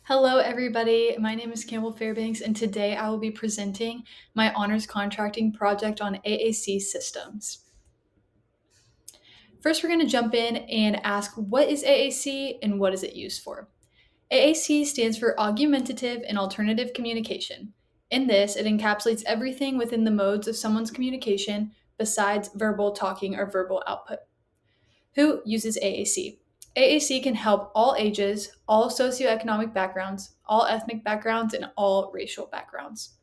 Hello, everybody. My name is Campbell Fairbanks, and today I will be presenting my honors contracting project on AAC systems. First, we're going to jump in and ask what is AAC and what is it used for? AAC stands for Augmentative and Alternative Communication. In this, it encapsulates everything within the modes of someone's communication besides verbal talking or verbal output. Who uses AAC? AAC can help all ages, all socioeconomic backgrounds, all ethnic backgrounds, and all racial backgrounds.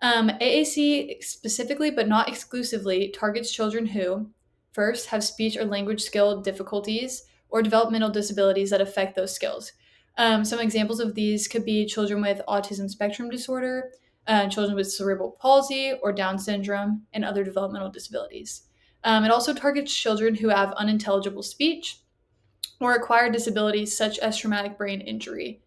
AAC specifically, but not exclusively, targets children who, first, have speech or language skill difficulties or developmental disabilities that affect those skills. Some examples of these could be children with autism spectrum disorder, children with cerebral palsy or Down syndrome, and other developmental disabilities. It also targets children who have unintelligible speech or acquired disabilities such as traumatic brain injury.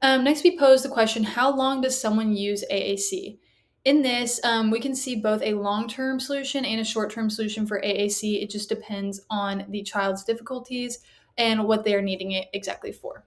Next, we pose the question, how long does someone use AAC? In this, we can see both a long-term solution and a short-term solution for AAC. It just depends on the child's difficulties and what they are needing it exactly for.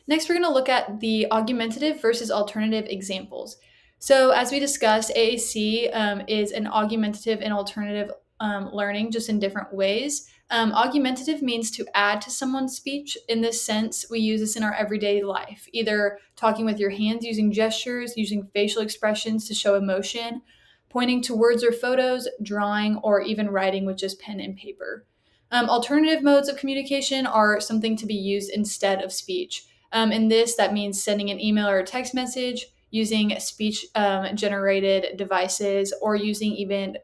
Next, we're going to look at the augmentative versus alternative examples. So as we discussed, AAC is an augmentative and alternative learning just in different ways. Augmentative means to add to someone's speech. In this sense, we use this in our everyday life, either talking with your hands using gestures, using facial expressions to show emotion, pointing to words or photos, drawing, or even writing with just pen and paper. Alternative modes of communication are something to be used instead of speech. In this, that means sending an email or a text message, using speech generated devices, or using even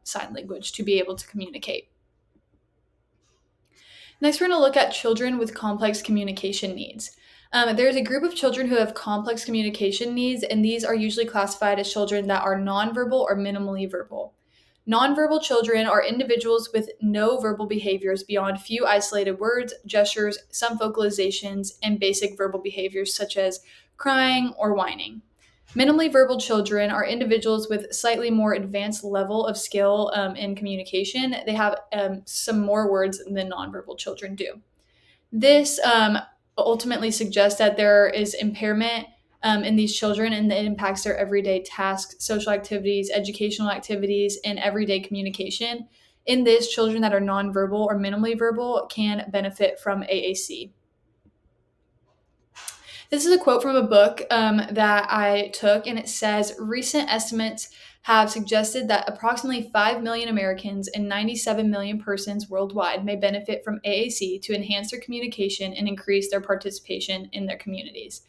sign language to be able to communicate. Next, we're going to look at children with complex communication needs. There's a group of children who have complex communication needs, and these are usually classified as children that are nonverbal or minimally verbal. Nonverbal children are individuals with no verbal behaviors beyond few isolated words, gestures, some vocalizations, and basic verbal behaviors such as crying or whining. Minimally verbal children are individuals with slightly more advanced level of skill in communication. They have some more words than nonverbal children do. This ultimately suggests that there is impairment in these children, and it impacts their everyday tasks, social activities, educational activities, and everyday communication. In this, children that are nonverbal or minimally verbal can benefit from AAC. This is a quote from a book that I took, and it says, recent estimates have suggested that approximately 5 million Americans and 97 million persons worldwide may benefit from AAC to enhance their communication and increase their participation in their communities.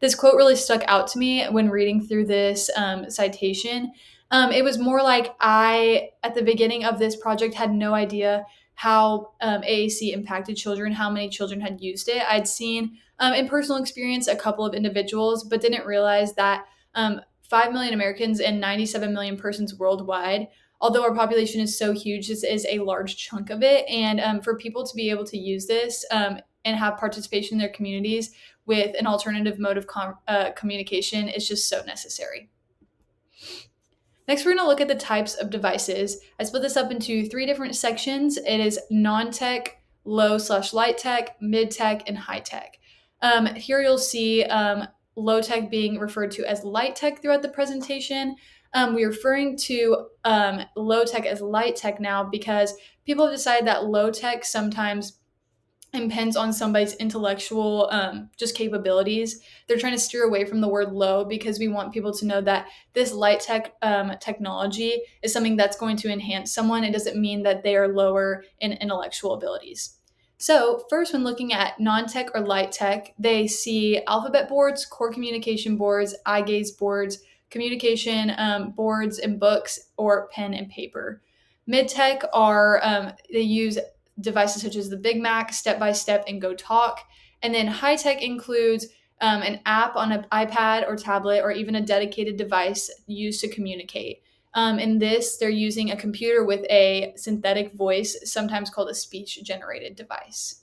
This quote really stuck out to me when reading through this citation. It was more like at the beginning of this project, had no idea how AAC impacted children, how many children had used it. I'd seen in personal experience a couple of individuals, but didn't realize that 5 million Americans and 97 million persons worldwide, although our population is so huge, this is a large chunk of it. And for people to be able to use this and have participation in their communities with an alternative mode of communication is just so necessary. Next, we're going to look at the types of devices. I split this up into 3 different sections. It is non-tech, low/light tech, mid-tech, and high-tech. Here you'll see low-tech being referred to as light tech throughout the presentation. We're referring to low-tech as light tech now because people have decided that low-tech sometimes impends on somebody's intellectual just capabilities. They're trying to steer away from the word low because we want people to know that this light tech technology is something that's going to enhance someone. It doesn't mean that they are lower in intellectual abilities. So first, when looking at non-tech or light tech, they see alphabet boards, core communication boards, eye gaze boards, communication boards and books, or pen and paper. Mid-tech are, they use devices such as the Big Mac, Step by Step, and Go Talk. And then high tech includes an app on an iPad or tablet, or even a dedicated device used to communicate. In this, they're using a computer with a synthetic voice, sometimes called a speech-generated device.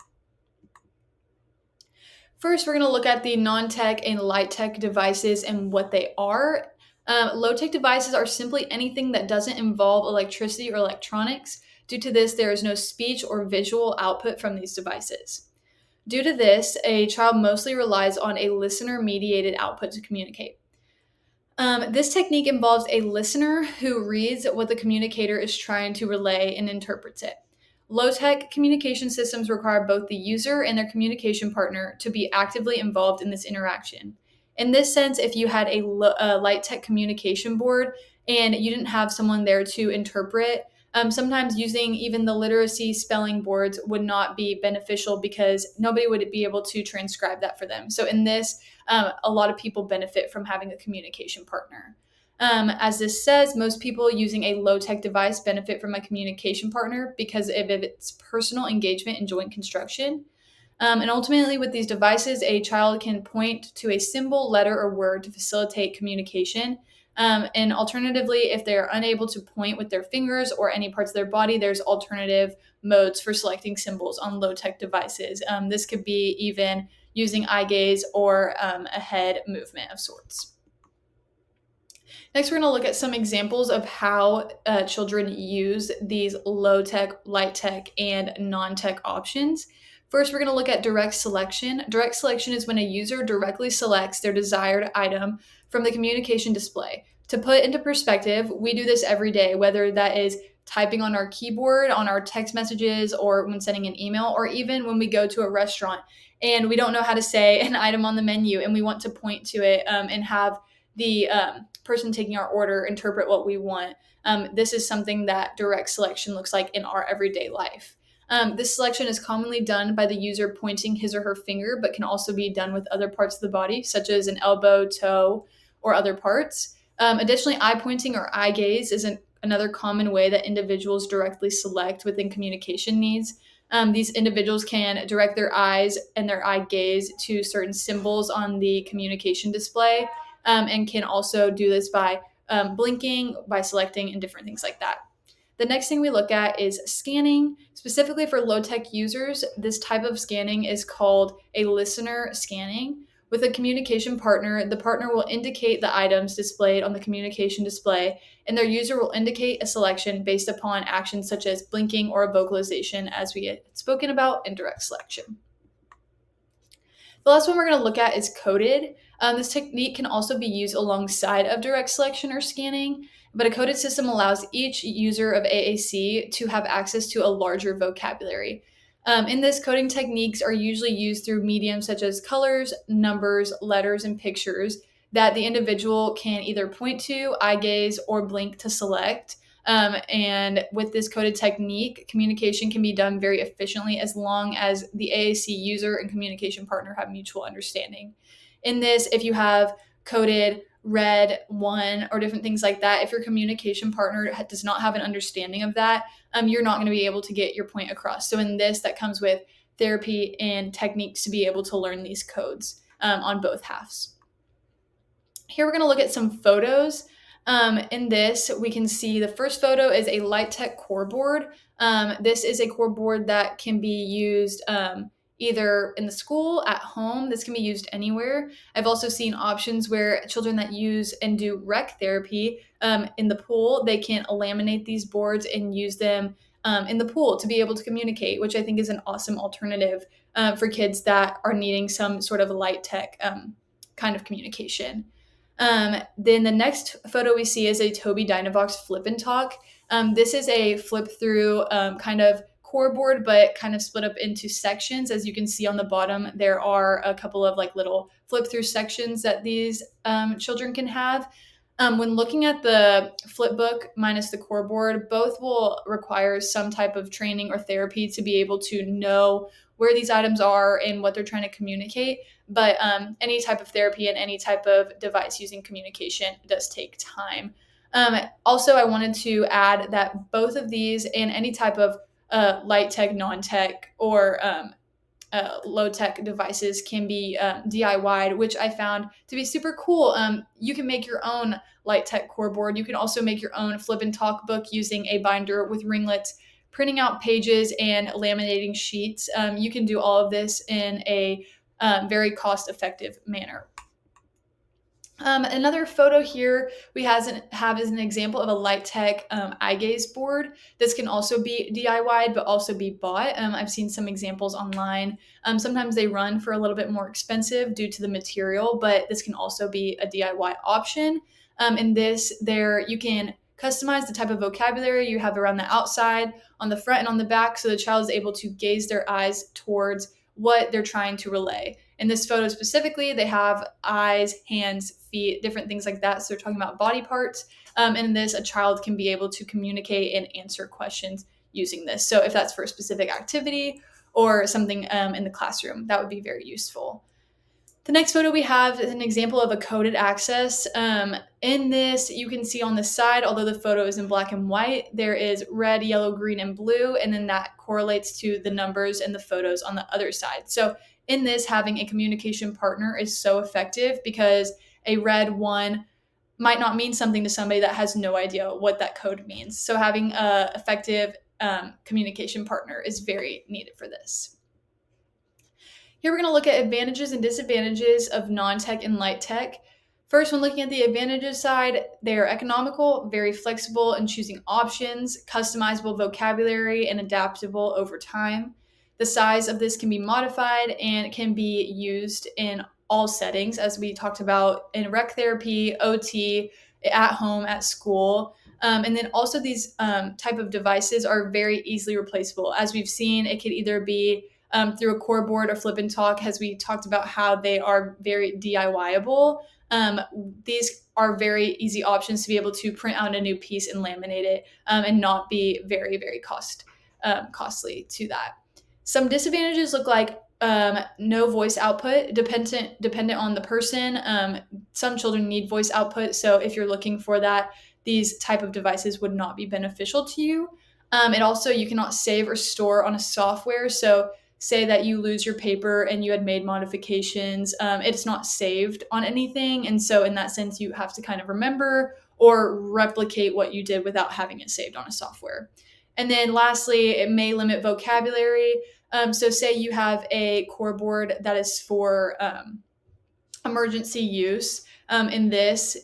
First, we're going to look at the non-tech and light-tech devices and what they are. Low-tech devices are simply anything that doesn't involve electricity or electronics. Due to this, there is no speech or visual output from these devices. Due to this, a child mostly relies on a listener-mediated output to communicate. This technique involves a listener who reads what the communicator is trying to relay and interprets it. Low-tech communication systems require both the user and their communication partner to be actively involved in this interaction. In this sense, if you had a light-tech communication board and you didn't have someone there to interpret, sometimes using even the literacy spelling boards would not be beneficial because nobody would be able to transcribe that for them. So in this, a lot of people benefit from having a communication partner. As this says, most people using a low-tech device benefit from a communication partner because of its personal engagement and joint construction. And ultimately, with these devices, a child can point to a symbol, letter, or word to facilitate communication. And alternatively, if they are unable to point with their fingers or any parts of their body, there's alternative modes for selecting symbols on low-tech devices. This could be even using eye gaze or a head movement of sorts. Next, we're going to look at some examples of how children use these low-tech, light-tech, and non-tech options. First, we're going to look at direct selection. Direct selection is when a user directly selects their desired item from the communication display. To put into perspective, we do this every day, whether that is typing on our keyboard, on our text messages, or when sending an email, or even when we go to a restaurant and we don't know how to say an item on the menu and we want to point to it and have the person taking our order interpret what we want. This is something that direct selection looks like in our everyday life. This selection is commonly done by the user pointing his or her finger, but can also be done with other parts of the body, such as an elbow, toe, or other parts. Additionally, eye pointing or eye gaze is another common way that individuals directly select within communication needs. These individuals can direct their eyes and their eye gaze to certain symbols on the communication display, and can also do this by blinking, by selecting, and different things like that. The next thing we look at is scanning. Specifically for low-tech users, this type of scanning is called a listener scanning. With a communication partner, the partner will indicate the items displayed on the communication display, and their user will indicate a selection based upon actions such as blinking or a vocalization, as we had spoken about in direct selection. The last one we're going to look at is coded. This technique can also be used alongside of direct selection or scanning, but a coded system allows each user of AAC to have access to a larger vocabulary. In this, coding techniques are usually used through mediums such as colors, numbers, letters, and pictures that the individual can either point to, eye gaze, or blink to select. And with this coded technique, communication can be done very efficiently as long as the AAC user and communication partner have mutual understanding. In this, if you have coded red, one, or different things like that, if your communication partner does not have an understanding of that, you're not going to be able to get your point across. So in this, that comes with therapy and techniques to be able to learn these codes on both halves. Here we're going to look at some photos. In this, we can see the first photo is a light tech core board. This is a core board that can be used either in the school, at home. This can be used anywhere. I've also seen options where children that use and do rec therapy in the pool, they can laminate these boards and use them in the pool to be able to communicate, which I think is an awesome alternative for kids that are needing some sort of light tech kind of communication. Then the next photo we see is a Tobii Dynavox Flip and Talk. This is a flip through kind of core board, but kind of split up into sections. As you can see on the bottom, there are a couple of like little flip through sections that these children can have. When looking at the flip book minus the core board, both will require some type of training or therapy to be able to know where these items are and what they're trying to communicate. But any type of therapy and any type of device using communication does take time. Also, I wanted to add that both of these and any type of light tech, non-tech, or low-tech devices can be DIY'd, which I found to be super cool. You can make your own light tech core board. You can also make your own flip and talk book using a binder with ringlets, printing out pages, and laminating sheets. You can do all of this in a very cost-effective manner. Another photo here we have is an example of a light tech eye gaze board. This can also be DIY'd, but also be bought. I've seen some examples online. Sometimes they run for a little bit more expensive due to the material, but this can also be a DIY option. In this, there you can customize the type of vocabulary you have around the outside, on the front, and on the back, so the child is able to gaze their eyes towards what they're trying to relay. In this photo specifically, they have eyes, hands, feet, different things like that. So they're talking about body parts. And in this, a child can be able to communicate and answer questions using this. So if that's for a specific activity or something in the classroom, that would be very useful. The next photo we have is an example of a coded access. In this, you can see on the side, although the photo is in black and white, there is red, yellow, green, and blue, and then that correlates to the numbers and the photos on the other side. So in this, having a communication partner is so effective because a red one might not mean something to somebody that has no idea what that code means. So having an effective communication partner is very needed for this. Here we're going to look at advantages and disadvantages of non-tech and light tech. First, when looking at the advantages side, they are economical, very flexible in choosing options, customizable vocabulary, and adaptable over time. The size of this can be modified and can be used in all settings, as we talked about in rec therapy, OT, at home, at school. And then also these type of devices are very easily replaceable. As we've seen, it could either be through a core board or flip and talk, as we talked about how they are very DIYable. These are very easy options to be able to print out a new piece and laminate it and not be very, very costly to that. Some disadvantages look like no voice output, dependent on the person. Some children need voice output, so if you're looking for that, these type of devices would not be beneficial to you. It also, you cannot save or store on a software, so say that you lose your paper and you had made modifications, it's not saved on anything. And so in that sense, you have to kind of remember or replicate what you did without having it saved on a software. And then lastly, it may limit vocabulary. So say you have a core board that is for emergency use. In this,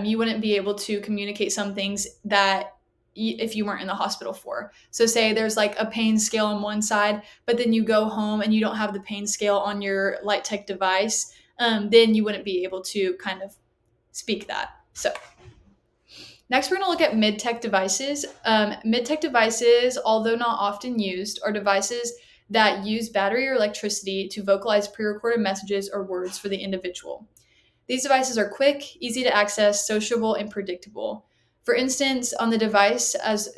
you wouldn't be able to communicate some things that if you weren't in the hospital for. So say there's like a pain scale on one side, but then you go home and you don't have the pain scale on your light tech device, then you wouldn't be able to kind of speak that. So next, we're going to look at mid-tech devices. Mid-tech devices, although not often used, are devices that use battery or electricity to vocalize pre-recorded messages or words for the individual. These devices are quick, easy to access, sociable, and predictable. For instance, on the device, as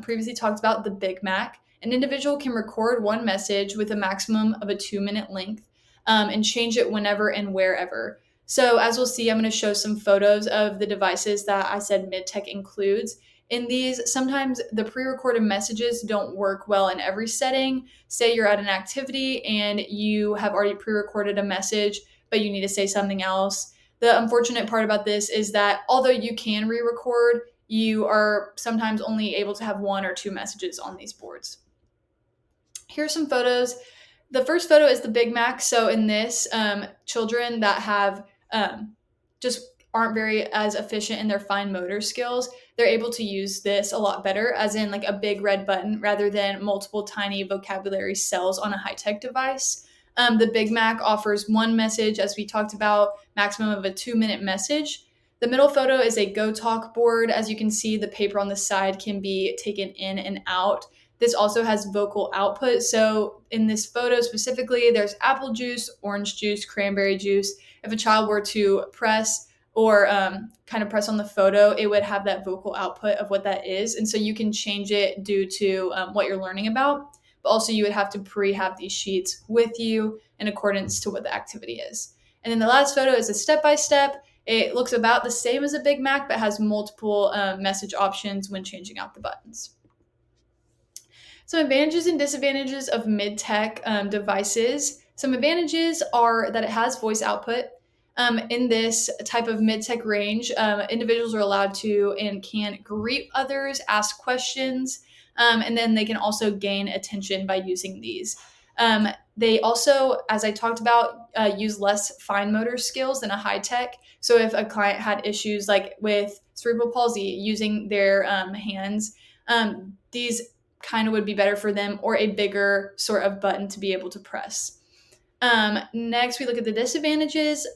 previously talked about, the Big Mac, an individual can record one message with a maximum of a 2-minute length and change it whenever and wherever. So as we'll see, I'm going to show some photos of the devices that I said mid-tech includes. In these, sometimes the pre-recorded messages don't work well in every setting. Say you're at an activity and you have already pre-recorded a message, but you need to say something else. The unfortunate part about this is that although you can re-record, you are sometimes only able to have 1 or 2 messages on these boards. Here are some photos. The first photo is the Big Mac. So in this, children that have just aren't very as efficient in their fine motor skills, they're able to use this a lot better, as in like a big red button rather than multiple tiny vocabulary cells on a high-tech device. The Big Mac offers one message, as we talked about, maximum of a 2-minute message. The middle photo is a Go Talk board. As you can see, the paper on the side can be taken in and out. This also has vocal output. So in this photo specifically, there's apple juice, orange juice, cranberry juice. If a child were to press or kind of press on the photo, it would have that vocal output of what that is. And so you can change it due to what you're learning about. But also you would have to have these sheets with you in accordance to what the activity is. And then the last photo is a step-by-step. It looks about the same as a Big Mac, but has multiple message options when changing out the buttons. Some advantages and disadvantages of mid-tech devices. Some advantages are that it has voice output. In this type of mid-tech range, individuals are allowed to and can greet others, ask questions, and then they can also gain attention by using these. They also, as I talked about, use less fine motor skills than a high tech. So if a client had issues like with cerebral palsy using their hands, these kind of would be better for them, or a bigger sort of button to be able to press. Next, we look at the disadvantages.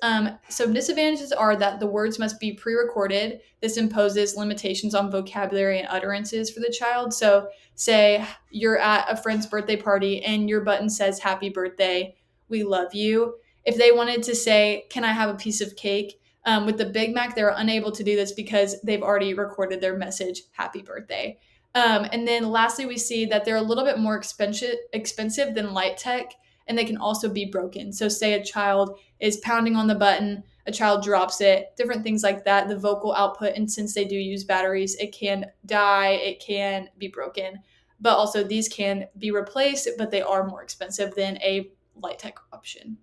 So disadvantages are that the words must be pre-recorded. This imposes limitations on vocabulary and utterances for the child. So say you're at a friend's birthday party and your button says, "Happy birthday, we love you." If they wanted to say, "Can I have a piece of cake?" With the Big Mac, they're unable to do this because they've already recorded their message, "Happy birthday." And then lastly, we see that they're a little bit more expensive than light tech, and they can also be broken. So say a child is pounding on the button, a child drops it, different things like that, the vocal output, and since they do use batteries, it can die, it can be broken. But also these can be replaced, but they are more expensive than a light tech option.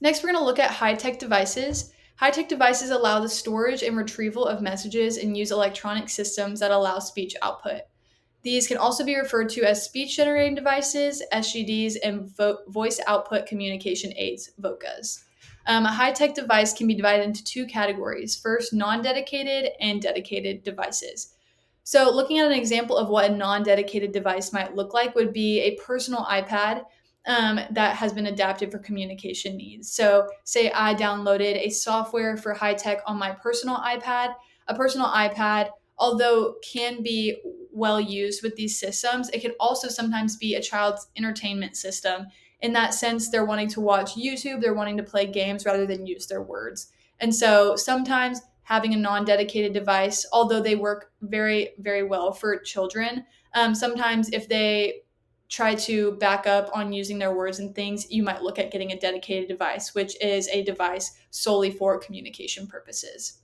Next, we're going to look at high-tech devices. High-tech devices allow the storage and retrieval of messages and use electronic systems that allow speech output. These can also be referred to as speech generating devices, SGDs, and voice output communication aids, VOCAs. A high tech device can be divided into two categories. First, non dedicated and dedicated devices. So, looking at an example of what a non dedicated device might look like would be a personal iPad that has been adapted for communication needs. So, say I downloaded a software for high tech on my personal iPad. A personal iPad, although can be well used with these systems, it can also sometimes be a child's entertainment system. In that sense, they're wanting to watch YouTube, they're wanting to play games rather than use their words. And so sometimes having a non dedicated device, although they work very, very well for children, sometimes if they try to back up on using their words and things, you might look at getting a dedicated device, which is a device solely for communication purposes.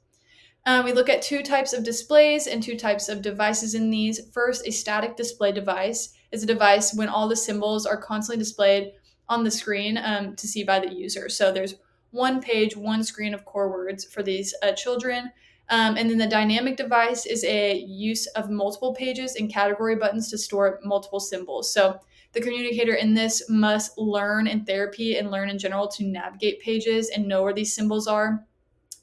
We look at two types of displays and two types of devices in these. First, a static display device is a device when all the symbols are constantly displayed on the screen to see by the user. So there's one page, one screen of core words for these children. And then the dynamic device is a use of multiple pages and category buttons to store multiple symbols. So the communicator in this must learn in therapy and learn in general to navigate pages and know where these symbols are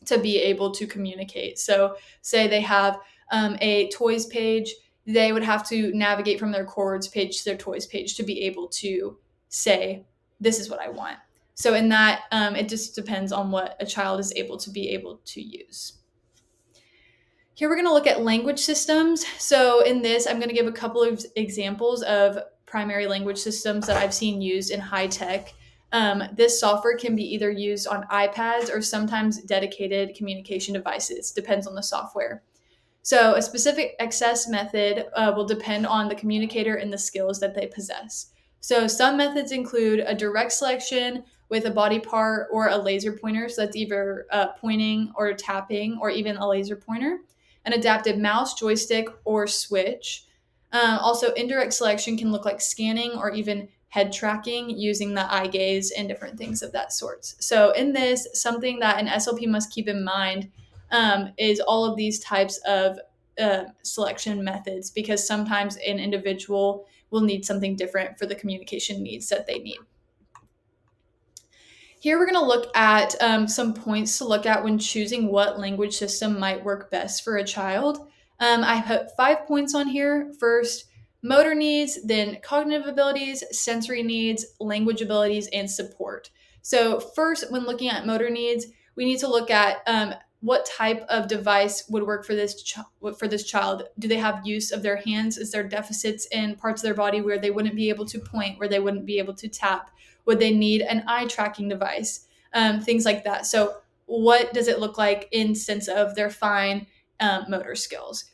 to be able to communicate. So say they have a toys page, they would have to navigate from their core words page to their toys page to be able to say, "This is what I want." So in that, it just depends on what a child is able to use. Here we're going to look at language systems. So in this, I'm going to give a couple of examples of primary language systems that I've seen used in high tech. This software can be either used on iPads or sometimes dedicated communication devices, depends on the software. So a specific access method will depend on the communicator and the skills that they possess. So some methods include a direct selection with a body part or a laser pointer. So that's either pointing or tapping or even a laser pointer. An adaptive mouse, joystick, or switch. Also, indirect selection can look like scanning or even head tracking using the eye gaze and different things of that sort. So in this, something that an SLP must keep in mind is all of these types of selection methods, because sometimes an individual will need something different for the communication needs that they need. Here we're going to look at some points to look at when choosing what language system might work best for a child. I put 5 points on here. First, motor needs, then cognitive abilities, sensory needs, language abilities, and support. So first, when looking at motor needs, we need to look at what type of device would work for this child. Do they have use of their hands? Is there deficits in parts of their body where they wouldn't be able to point, where they wouldn't be able to tap? Would they need an eye tracking device? Things like that. So what does it look like in sense of their fine motor skills?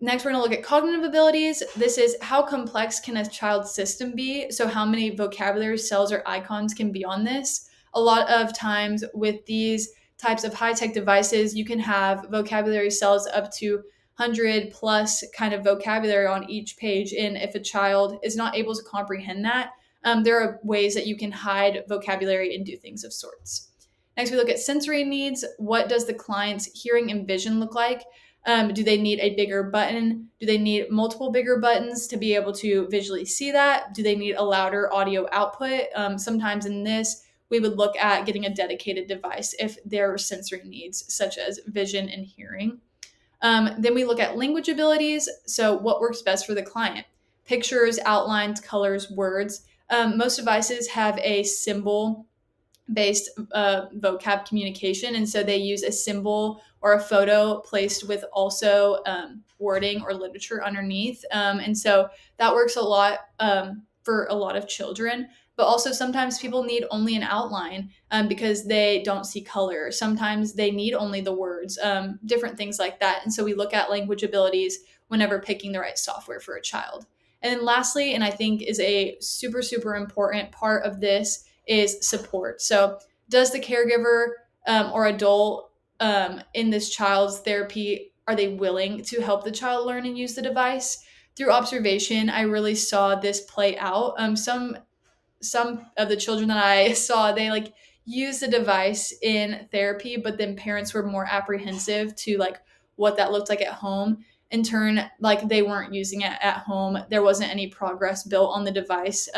Next, we're going to look at cognitive abilities. This is how complex can a child's system be? So how many vocabulary cells or icons can be on this? A lot of times with these types of high-tech devices, you can have vocabulary cells up to 100 plus kind of vocabulary on each page. And if a child is not able to comprehend that, there are ways that you can hide vocabulary and do things of sorts. Next, we look at sensory needs. What does the client's hearing and vision look like? Do they need a bigger button? Do they need multiple bigger buttons to be able to visually see that? Do they need a louder audio output? Sometimes in this, we would look at getting a dedicated device if there are sensory needs, such as vision and hearing. Then we look at language abilities. So, what works best for the client? Pictures, outlines, colors, words. Most devices have a symbol based vocab communication. And so they use a symbol or a photo placed with also wording or literature underneath. And so that works a lot for a lot of children. But also sometimes people need only an outline because they don't see color. Sometimes they need only the words, different things like that. And so we look at language abilities whenever picking the right software for a child. And then lastly, and I think is a super, super important part of this, is support. So, does the caregiver or adult in this child's therapy, are they willing to help the child learn and use the device? Through observation, I really saw this play out. Some of the children that I saw, they like use the device in therapy, but then parents were more apprehensive to like what that looked like at home. In turn, like they weren't using it at home. There wasn't any progress built on the device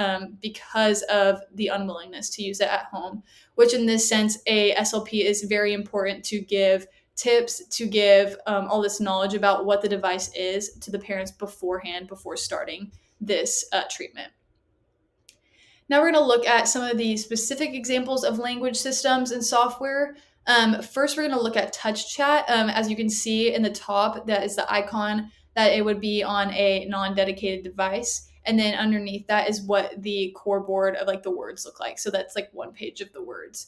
because of the unwillingness to use it at home, which in this sense, a SLP is very important to give tips, to give all this knowledge about what the device is to the parents beforehand, before starting this treatment. Now we're going to look at some of the specific examples of language systems and software. First, we're going to look at touch chat. As you can see in the top, that is the icon that it would be on a non-dedicated device. And then underneath that is what the core board of like the words look like. So that's like one page of the words.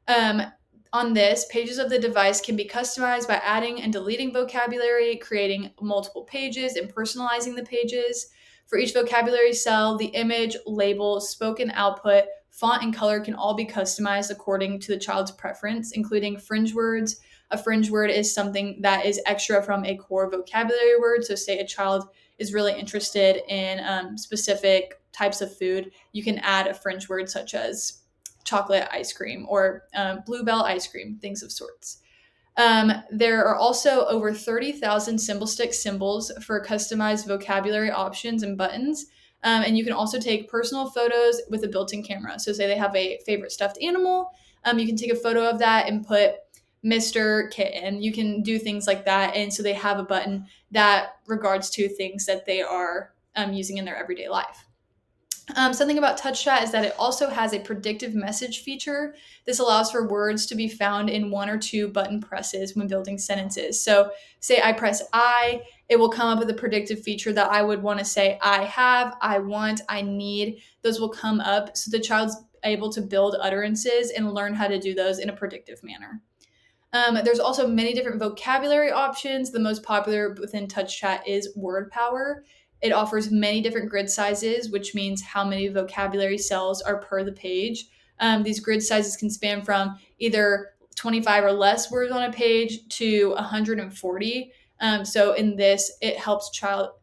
On this, pages of the device can be customized by adding and deleting vocabulary, creating multiple pages, and personalizing the pages. For each vocabulary cell, the image, label, spoken output, font, and color can all be customized according to the child's preference, including fringe words. A fringe word is something that is extra from a core vocabulary word. So, say a child is really interested in specific types of food, you can add a fringe word such as chocolate ice cream or bluebell ice cream, things of sorts. There are also over 30,000 symbol stick symbols for customized vocabulary options and buttons. And you can also take personal photos with a built-in camera. So say they have a favorite stuffed animal, you can take a photo of that and put Mr. Kitten. You can do things like that. And so they have a button that regards to things that they are using in their everyday life. Something about touch chat is that it also has a predictive message feature. This allows for words to be found in one or two button presses when building sentences. So say I press I, it will come up with a predictive feature that I would want to say I have, I want, I need. Those will come up so the child's able to build utterances and learn how to do those in a predictive manner. There's also many different vocabulary options. The most popular within touch chat is word power. It offers many different grid sizes, which means how many vocabulary cells are per the page. These grid sizes can span from either 25 or less words on a page to 140. So in this, it helps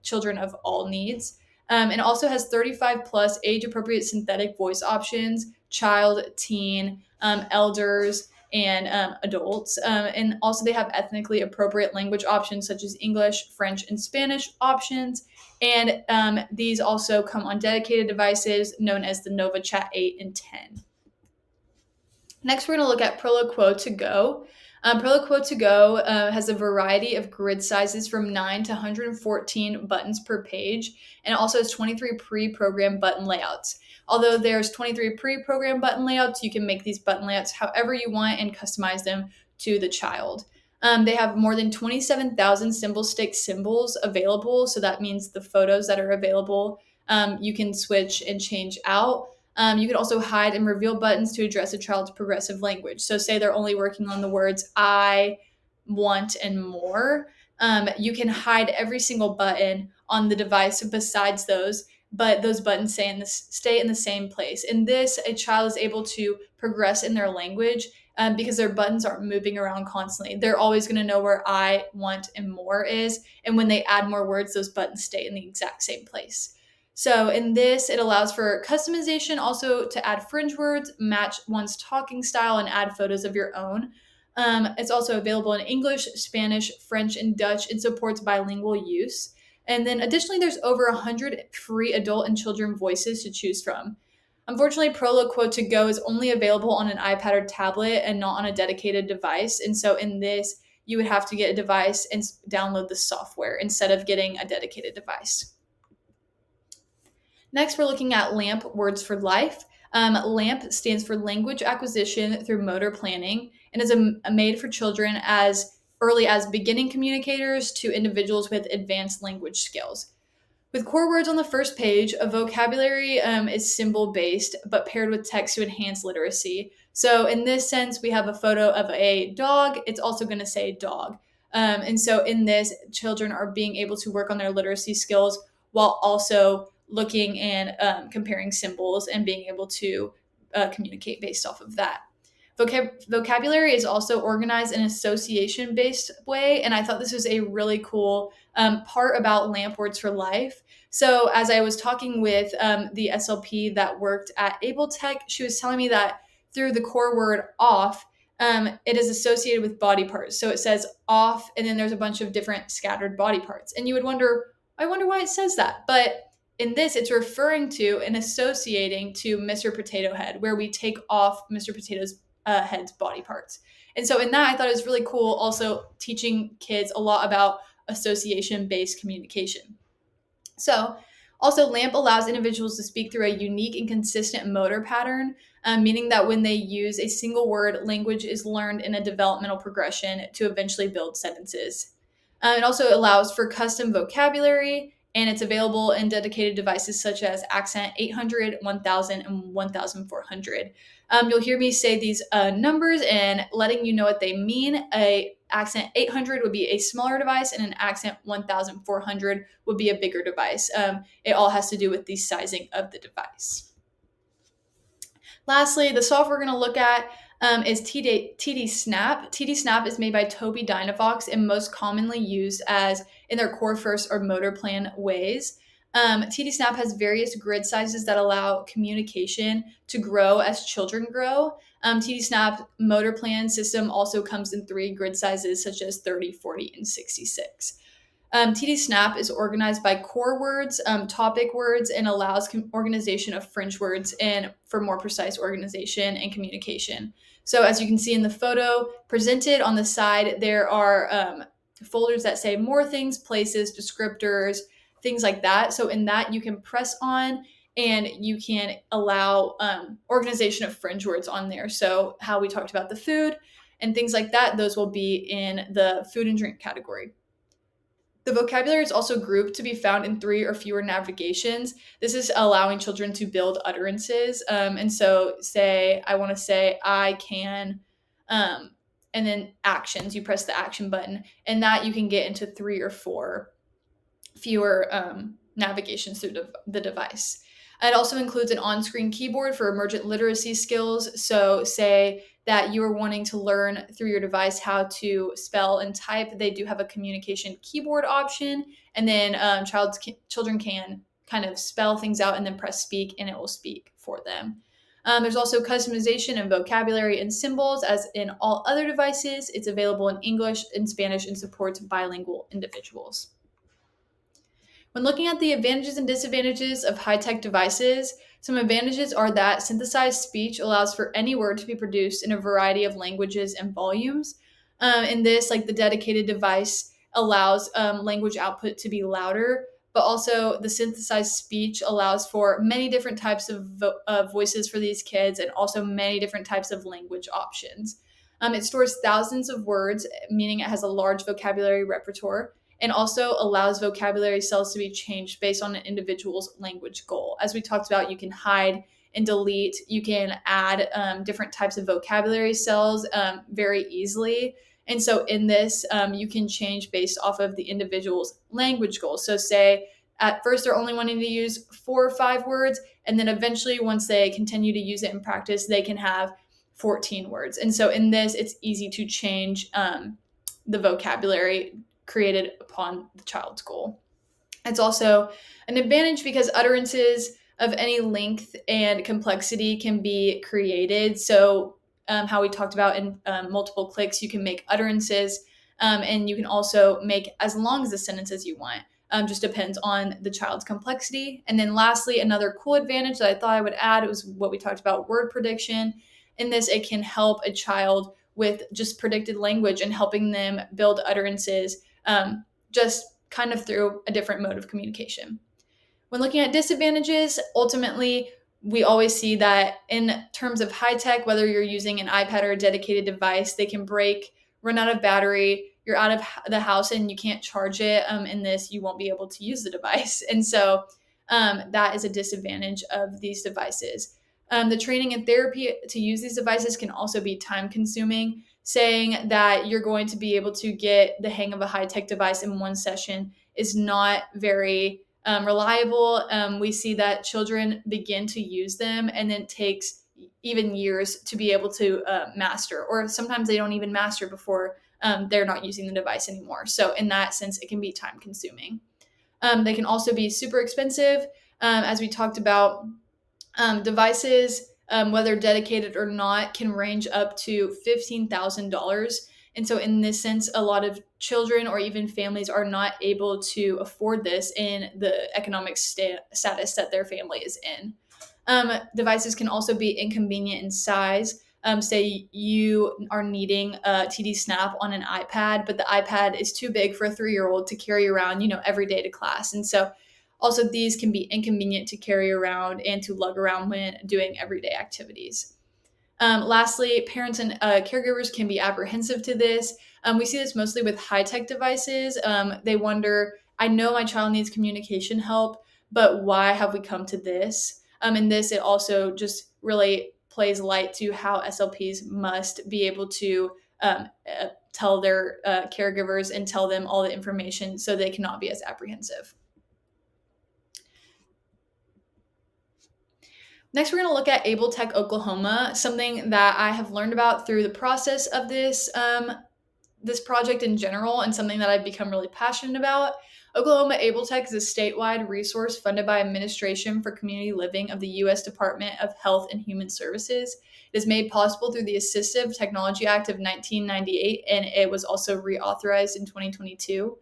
children of all needs. It also has 35 plus age-appropriate synthetic voice options, child, teen, elders, and adults. And also they have ethnically appropriate language options such as English, French, and Spanish options. And these also come on dedicated devices known as the Nova Chat 8 and 10. Next, we're going to look at Proloquo to Go. Proloquo to Go has a variety of grid sizes from 9 to 114 buttons per page, and it also has 23 pre-programmed button layouts. Although there's 23 pre-programmed button layouts, you can make these button layouts however you want and customize them to the child. They have more than 27,000 symbol stick symbols available, so that means the photos that are available you can switch and change out. You can also hide and reveal buttons to address a child's progressive language. So say they're only working on the words I, want, and more. You can hide every single button on the device besides those, but those buttons stay in the same place. In this, a child is able to progress in their language because their buttons aren't moving around constantly. They're always going to know where I, want, and more is. And when they add more words, those buttons stay in the exact same place. So in this, it allows for customization, also to add fringe words, match one's talking style, and add photos of your own. It's also available in English, Spanish, French, and Dutch, and supports bilingual use. And then additionally, there's over 100 free adult and children voices to choose from. Unfortunately, Prolo Quote to Go is only available on an iPad or tablet and not on a dedicated device. And so in this, you would have to get a device and download the software instead of getting a dedicated device. Next, we're looking at LAMP, Words for Life. LAMP stands for Language Acquisition Through Motor Planning and is made for children as early as beginning communicators to individuals with advanced language skills. With core words on the first page, a vocabulary is symbol-based, but paired with text to enhance literacy. So in this sense, we have a photo of a dog. It's also going to say dog. And so in this, children are being able to work on their literacy skills while also looking and comparing symbols and being able to communicate based off of that. Vocabulary is also organized in an association-based way, and I thought this was a really cool part about LAMP Words for Life. So as I was talking with the SLP that worked at Able Tech, she was telling me that through the core word off, it is associated with body parts. So it says off, and then there's a bunch of different scattered body parts. And you would wonder, I wonder why it says that. But in this, it's referring to and associating to Mr. Potato Head, where we take off Mr. Potato's head's body parts. And so in that, I thought it was really cool also teaching kids a lot about association-based communication. So also LAMP allows individuals to speak through a unique and consistent motor pattern, meaning that when they use a single word, language is learned in a developmental progression to eventually build sentences. It also allows for custom vocabulary, and it's available in dedicated devices such as Accent 800, 1000, and 1400. You'll hear me say these numbers and letting you know what they mean. A Accent 800 would be a smaller device, and an Accent 1400 would be a bigger device. It all has to do with the sizing of the device. Lastly, the software we're going to look at is TD Snap. TD Snap is made by Tobii Dynavox and most commonly used as in their core first or motor plan ways. TD Snap has various grid sizes that allow communication to grow as children grow. TD Snap motor plan system also comes in 3 grid sizes such as 30, 40, and 66. TD Snap is organized by core words, topic words, and allows organization of fringe words and for more precise organization and communication. So as you can see in the photo presented on the side, there are folders that say more things, places, descriptors, things like that. So in that, you can press on and you can allow organization of fringe words on there. So how we talked about the food and things like that, those will be in the food and drink category. The vocabulary is also grouped to be found in 3 or fewer navigations. This is allowing children to build utterances. And so say, I want to say, I can, and then actions, you press the action button, and that you can get into 3 or 4 fewer navigations through the device. It also includes an on-screen keyboard for emergent literacy skills. So say that you are wanting to learn through your device how to spell and type, they do have a communication keyboard option. And then children can kind of spell things out and then press speak and it will speak for them. There's also customization and vocabulary and symbols as in all other devices. It's available in English and Spanish and supports bilingual individuals. When looking at the advantages and disadvantages of high-tech devices, some advantages are that synthesized speech allows for any word to be produced in a variety of languages and volumes. In this, like the dedicated device allows language output to be louder, but also the synthesized speech allows for many different types of voices for these kids and also many different types of language options. It stores thousands of words, meaning it has a large vocabulary repertoire, and also allows vocabulary cells to be changed based on an individual's language goal. As we talked about, you can hide and delete. You can add different types of vocabulary cells very easily. And so in this, you can change based off of the individual's language goals. So say at first they're only wanting to use 4 or 5 words, and then eventually once they continue to use it in practice, they can have 14 words. And so in this, it's easy to change the vocabulary created upon the child's goal. It's also an advantage because utterances of any length and complexity can be created. So how we talked about in multiple clicks, you can make utterances, and you can also make as long as a sentence as you want. Just depends on the child's complexity. And then lastly, another cool advantage that I thought I would add was what we talked about, word prediction. In this, it can help a child with just predicted language and helping them build utterances, just kind of through a different mode of communication. When looking at disadvantages, ultimately, we always see that in terms of high tech, whether you're using an iPad or a dedicated device, they can break, run out of battery, you're out of the house and you can't charge it. In this, you won't be able to use the device. And so that is a disadvantage of these devices. The training and therapy to use these devices can also be time consuming. Saying that you're going to be able to get the hang of a high tech device in one session is not very reliable. We see that children begin to use them and then it takes even years to be able to master, or sometimes they don't even master before they're not using the device anymore. So in that sense, it can be time consuming. They can also be super expensive. As we talked about, devices, whether dedicated or not, can range up to $15,000. And so, in this sense, a lot of children or even families are not able to afford this in the economic status that their family is in. Devices can also be inconvenient in size. Say you are needing a TD Snap on an iPad, but the iPad is too big for a 3-year-old to carry around, every day to class. And so also these can be inconvenient to carry around and to lug around when doing everyday activities. Lastly, parents and caregivers can be apprehensive to this. We see this mostly with high-tech devices. They wonder, I know my child needs communication help, but why have we come to this? And this, it also just really plays light to how SLPs must be able to tell their caregivers and tell them all the information so they cannot be as apprehensive. Next, we're going to look at Able Tech Oklahoma, something that I have learned about through the process of this project in general, and something that I've become really passionate about. Oklahoma Able Tech is a statewide resource funded by Administration for Community Living of the U.S. Department of Health and Human Services. It is made possible through the Assistive Technology Act of 1998, and it was also reauthorized in 2022.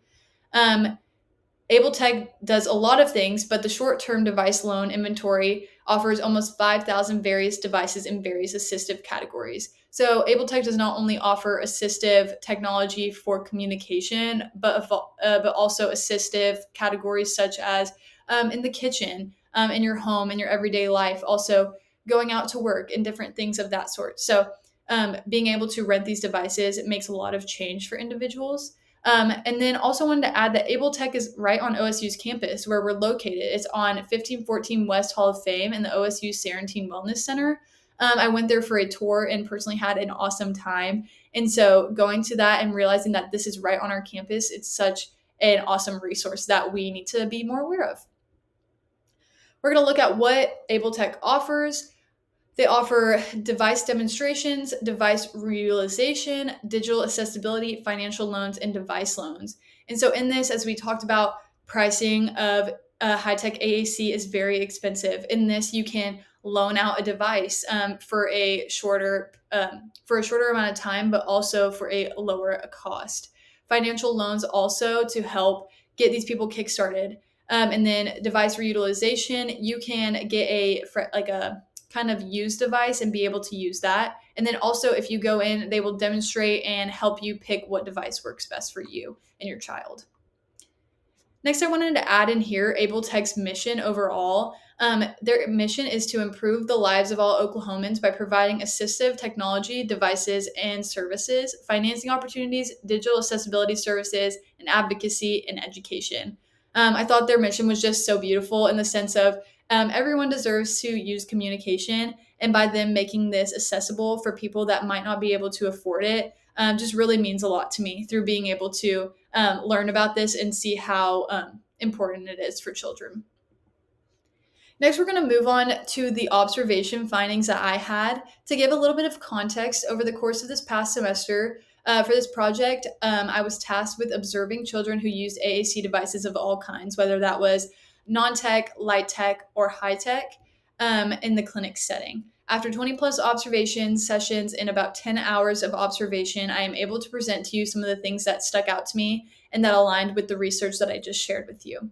Able Tech does a lot of things, but the short-term device loan inventory offers almost 5,000 various devices in various assistive categories. So Able Tech does not only offer assistive technology for communication, but also assistive categories such as in the kitchen, in your home, in your everyday life, also going out to work and different things of that sort. So being able to rent these devices, it makes a lot of change for individuals. And then also wanted to add that Able Tech is right on OSU's campus where we're located. It's on 1514 West Hall of Fame in the OSU Sarantine Wellness Center. I went there for a tour and personally had an awesome time. And so going to that and realizing that this is right on our campus, it's such an awesome resource that we need to be more aware of. We're going to look at what Able Tech offers. They offer device demonstrations, device reutilization, digital accessibility, financial loans, and device loans. And so in this, as we talked about, pricing of high-tech AAC is very expensive. In this, you can loan out a device for a shorter amount of time, but also for a lower cost. Financial loans also to help get these people kickstarted. And then device reutilization, you can get a kind of used device and be able to use that. And then also if you go in, they will demonstrate and help you pick what device works best for you and your child. Next, I wanted to add in here Able Tech's mission overall. Their mission is to improve the lives of all Oklahomans by providing assistive technology, devices, and services, financing opportunities, digital accessibility services, and advocacy and education. I thought their mission was just so beautiful in the sense of everyone deserves to use communication, and by them making this accessible for people that might not be able to afford it, just really means a lot to me through being able to learn about this and see how important it is for children. Next, we're going to move on to the observation findings that I had to give a little bit of context over the course of this past semester. For this project, I was tasked with observing children who used AAC devices of all kinds, whether that was non-tech, light tech, or high tech in the clinic setting. After 20 plus observation sessions and about 10 hours of observation, I am able to present to you some of the things that stuck out to me and that aligned with the research that I just shared with you.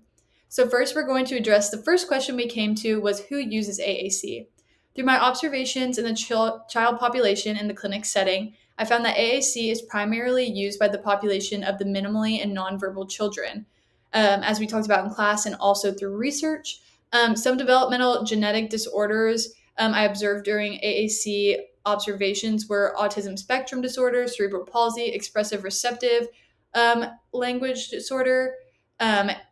So first, we're going to address the first question we came to was who uses AAC? Through my observations in the child population in the clinic setting, I found that AAC is primarily used by the population of the minimally and nonverbal children, as we talked about in class and also through research. Some developmental genetic disorders I observed during AAC observations were autism spectrum disorder, cerebral palsy, expressive receptive language disorder,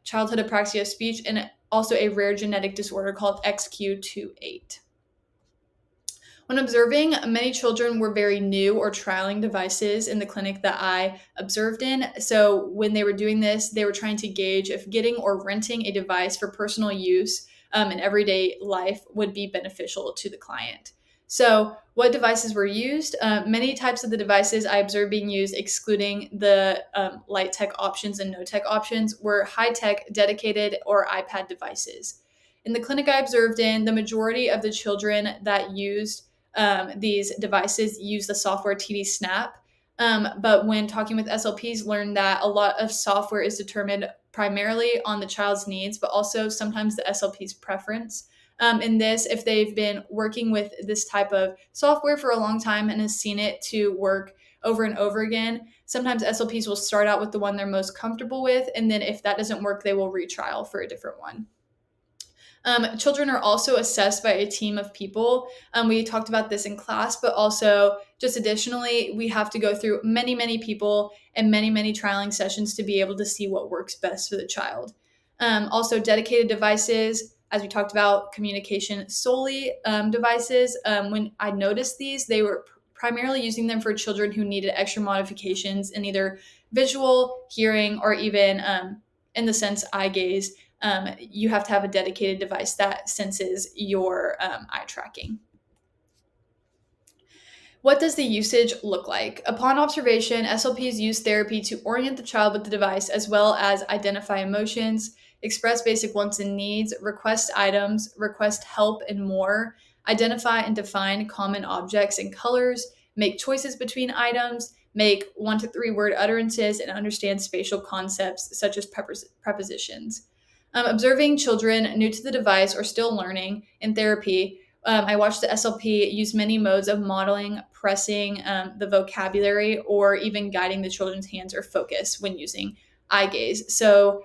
childhood apraxia of speech, and also a rare genetic disorder called XQ28. When observing, many children were very new or trialing devices in the clinic that I observed in. So, when they were doing this, they were trying to gauge if getting or renting a device for personal use in everyday life would be beneficial to the client. So, what devices were used? Many types of the devices I observed being used, excluding the light tech options and no tech options, were high tech, dedicated, or iPad devices. In the clinic I observed in, the majority of the children that used these devices use the software TD Snap. But when talking with SLPs, learned that a lot of software is determined primarily on the child's needs, but also sometimes the SLP's preference. In this, if they've been working with this type of software for a long time and has seen it to work over and over again, sometimes SLPs will start out with the one they're most comfortable with, and then if that doesn't work, they will retrial for a different one. Children are also assessed by a team of people. We talked about this in class, but also just additionally, we have to go through many, many people and many, many trialing sessions to be able to see what works best for the child. Also, dedicated devices, as we talked about, communication solely devices. When I noticed these, they were primarily using them for children who needed extra modifications in either visual, hearing, or even in the sense eye gaze. You have to have a dedicated device that senses your eye tracking. What does the usage look like? Upon observation, SLPs use therapy to orient the child with the device as well as identify emotions, express basic wants and needs, request items, request help, and more, identify and define common objects and colors, make choices between items, make 1 to 3 word utterances, and understand spatial concepts such as prepositions. Observing children new to the device or still learning in therapy, I watched the SLP use many modes of modeling, pressing the vocabulary, or even guiding the children's hands or focus when using eye gaze. So,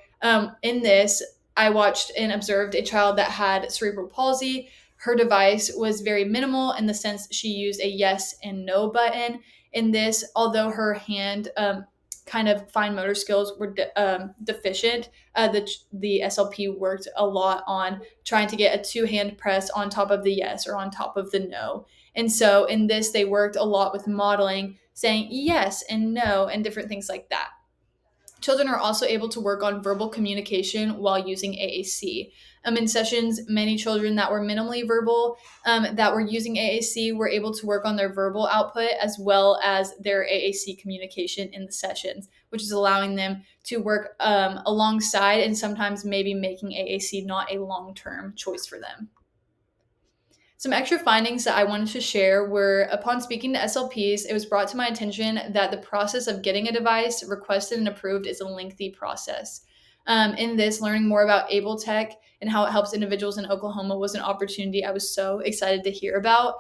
in this, I watched and observed a child that had cerebral palsy. Her device was very minimal in the sense she used a yes and no button. In this, although her hand kind of fine motor skills were deficient, the SLP worked a lot on trying to get a two-hand press on top of the yes or on top of the no. And so in this, they worked a lot with modeling, saying yes and no and different things like that. Children are also able to work on verbal communication while using AAC. In sessions, many children that were minimally verbal that were using AAC were able to work on their verbal output as well as their AAC communication in the sessions, which is allowing them to work alongside and sometimes maybe making AAC not a long-term choice for them. Some extra findings that I wanted to share were upon speaking to SLPs, it was brought to my attention that the process of getting a device requested and approved is a lengthy process. In this, learning more about Able Tech and how it helps individuals in Oklahoma was an opportunity I was so excited to hear about.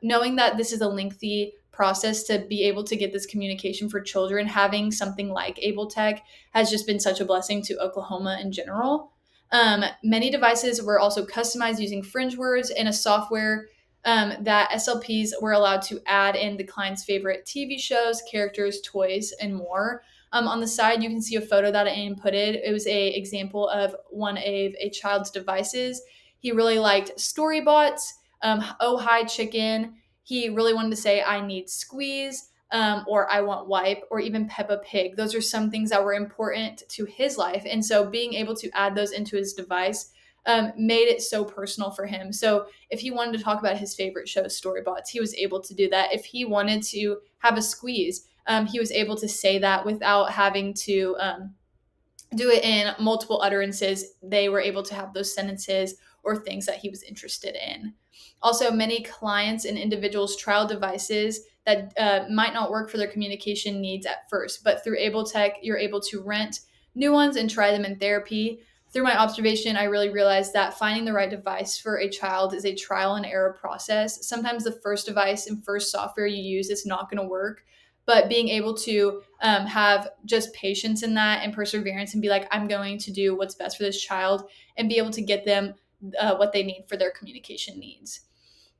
Knowing that this is a lengthy process to be able to get this communication for children, having something like Able Tech has just been such a blessing to Oklahoma in general. Many devices were also customized using fringe words and a software that SLPs were allowed to add in the client's favorite TV shows, characters, toys, and more. On the side, you can see a photo that I inputted. It was a example of one of a child's devices. He really liked Storybots, Oh Hi Chicken. He really wanted to say, I need squeeze, or I want wipe, or even Peppa Pig. Those are some things that were important to his life. And so being able to add those into his device made it so personal for him. So if he wanted to talk about his favorite show, Storybots, he was able to do that. If he wanted to have a squeeze, he was able to say that without having to do it in multiple utterances. They were able to have those sentences or things that he was interested in. Also, many clients and individuals trial devices that might not work for their communication needs at first, but through Able Tech, you're able to rent new ones and try them in therapy. Through my observation, I really realized that finding the right device for a child is a trial and error process. Sometimes the first device and first software you use is not going to work, but being able to have just patience in that and perseverance and be like, I'm going to do what's best for this child and be able to get them what they need for their communication needs.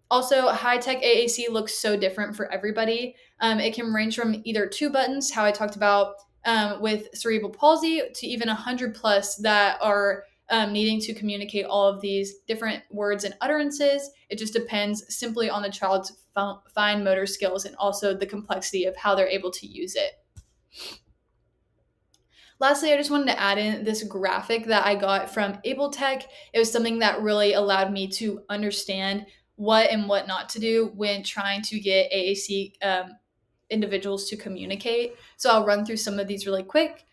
Also, high-tech AAC looks so different for everybody. It can range from either 2 buttons, how I talked about with cerebral palsy, to even 100 plus that are needing to communicate all of these different words and utterances. It just depends simply on the child's fine motor skills and also the complexity of how they're able to use it. Lastly, I just wanted to add in this graphic that I got from Able Tech. It was something that really allowed me to understand what and what not to do when trying to get AAC individuals to communicate. So I'll run through some of these really quick.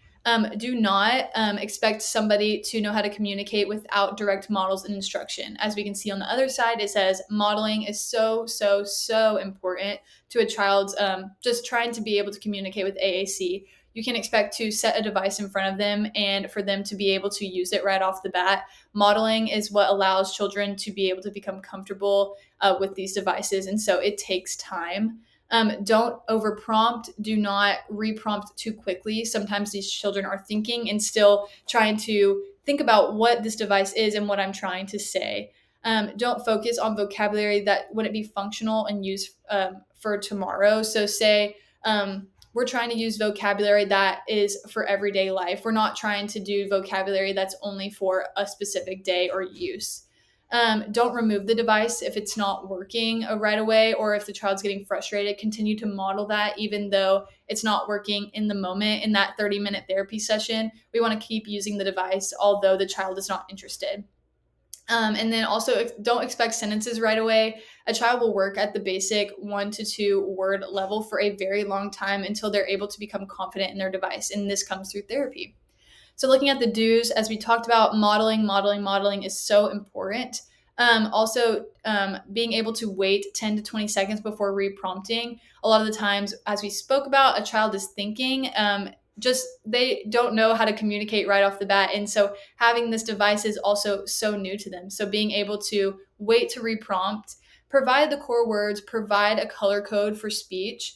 Do not expect somebody to know how to communicate without direct models and instruction. As we can see on the other side, it says modeling is so, so, so important to a child's just trying to be able to communicate with AAC. You can expect to set a device in front of them and for them to be able to use it right off the bat. Modeling is what allows children to be able to become comfortable with these devices. And so it takes time. Don't over prompt. Do not re-prompt too quickly. Sometimes these children are thinking and still trying to think about what this device is and what I'm trying to say. Don't focus on vocabulary that wouldn't be functional and used for tomorrow. So say we're trying to use vocabulary that is for everyday life. We're not trying to do vocabulary that's only for a specific day or use. Don't remove the device if it's not working right away, or if the child's getting frustrated. Continue to model that even though it's not working in the moment. In that 30-minute therapy session, we want to keep using the device although the child is not interested. And then also don't expect sentences right away. A child will work at the basic 1 to 2 word level for a very long time until they're able to become confident in their device. And this comes through therapy. So looking at the do's, as we talked about, modeling is so important. Also, being able to wait 10 to 20 seconds before re-prompting. A lot of the times, as we spoke about, a child is thinking, just they don't know how to communicate right off the bat. And so having this device is also so new to them. So being able to wait to re-prompt, provide the core words, provide a color code for speech,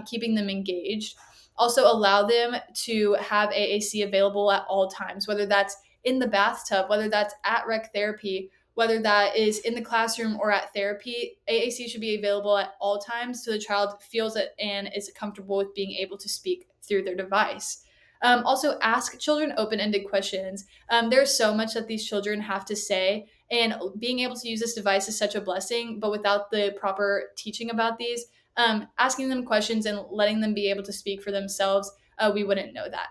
keeping them engaged. Also allow them to have AAC available at all times, whether that's in the bathtub, whether that's at rec therapy, whether that is in the classroom or at therapy. AAC should be available at all times so the child feels it and is comfortable with being able to speak through their device. Also, ask children open-ended questions. There's so much that these children have to say, and being able to use this device is such a blessing, but without the proper teaching about these, asking them questions and letting them be able to speak for themselves, we wouldn't know that.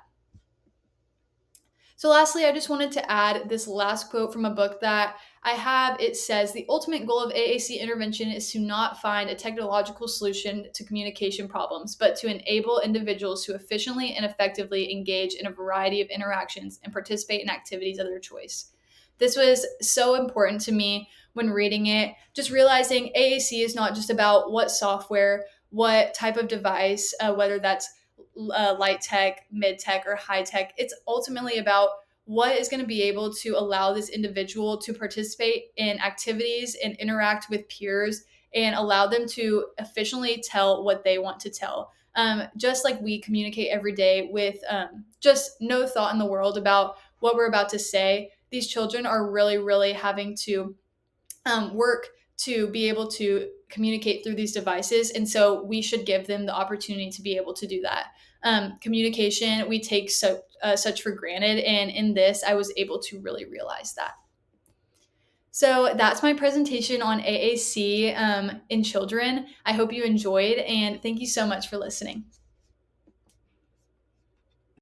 So lastly, I just wanted to add this last quote from a book that I have. It says, the ultimate goal of AAC intervention is to not find a technological solution to communication problems, but to enable individuals to efficiently and effectively engage in a variety of interactions and participate in activities of their choice. This was so important to me when reading it, just realizing AAC is not just about what software, what type of device, whether that's light tech, mid tech, or high tech. It's ultimately about what is going to be able to allow this individual to participate in activities and interact with peers and allow them to efficiently tell what they want to tell. Just like we communicate every day with just no thought in the world about what we're about to say, these children are really, really having to work to be able to communicate through these devices. And so we should give them the opportunity to be able to do that. Communication, we take such for granted. And in this, I was able to really realize that. So that's my presentation on AAC in children. I hope you enjoyed, and thank you so much for listening.